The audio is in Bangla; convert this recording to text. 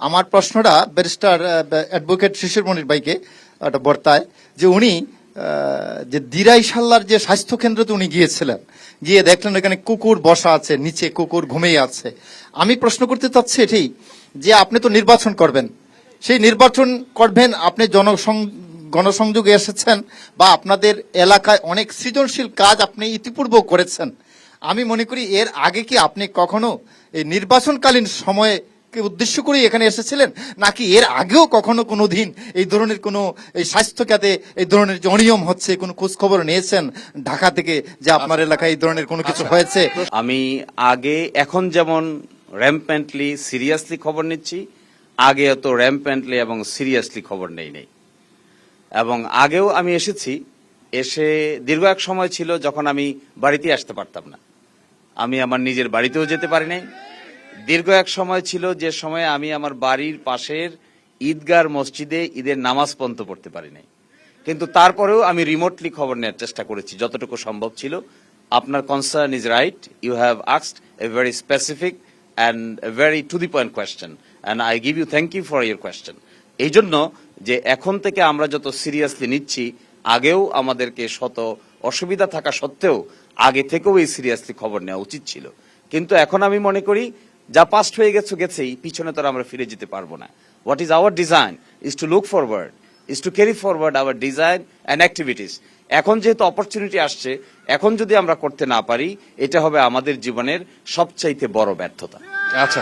আমার প্রশ্নটা ব্যারিস্টার অ্যাডভোকেট শিশির মনির ভাইকে একটা বর্তায় যে উনি যে দিরাই সাল্লার যে স্বাস্থ্য কেন্দ্রতে উনি গিয়েছিলেন, গিয়ে দেখলেন এখানে কুকুর বসা আছে, নিচে কুকুর ঘুমিয়ে আছে। আমি প্রশ্ন করতে চাচ্ছি এটাই যে আপনি তো নির্বাচন করবেন, সেই নির্বাচন করবেন, আপনি গণসংযোগে এসেছেন বা আপনাদের এলাকায় অনেক সৃজনশীল কাজ আপনি ইতিপূর্বেও করেছেন। আমি মনে করি এর আগে কি আপনি কখনো এই নির্বাচনকালীন সময়ে উদ্দেশ্য করে এখানে এসেছিলেন, নাকি এর আগেও কখনো কোনো দিন এই ধরনের কোনো এই স্বাস্থ্য খাতে এই ধরনের যে অনিয়ম হচ্ছে কোনো খোঁজ খবর নিয়েছেন ঢাকা থেকে যে আপনার এলাকায় এই ধরনের কোনো কিছু হয়েছে? আমি আগে এখন যেমন র্যাম্পেন্টলি সিরিয়াসলি খবর নিচ্ছি, আগে এত র্যাম্পেন্টলি এবং সিরিয়াসলি খবর নেই। এবং আগেও আমি এসে দীর্ঘ এক সময় ছিল যখন আমি বাড়িতে আসতে পারতাম না, আমি আমার নিজের বাড়িতেও যেতে পারি নাই। দীর্ঘ এক সময় ছিল যে সময় আমি আমার বাড়ির পাশের ঈদগার মসজিদে ঈদের নামাজ পর্যন্ত পড়তে পারি নাই। কিন্তু তারপরেও আমি রিমোটলি খবর নেওয়ার চেষ্টা করেছি যতটুকু সম্ভব ছিল। আপনার concern is right, you have asked a very specific and a very to the point question, and I give you thank you for your question. এই জন্য যে এখন থেকে আমরা যত সিরিয়াসলি নিচ্ছি, আগেও আমাদেরকে শত অসুবিধা থাকা সত্ত্বেও আগে থেকেও এই সিরিয়াসলি খবর নেওয়া উচিত ছিল। কিন্তু এখন আমি মনে করি যা পাস্ট হয়ে গেছেই, পিছনে তো আমরা ফিরে যেতে পারবো না। What is our design is to look forward, is to carry forward our design and activities. এখন যেহেতু অপরচুনিটি আসছে, এখন যদি আমরা করতে না পারি, এটা হবে আমাদের জীবনের সবচাইতে বড় ব্যর্থতা। আচ্ছা।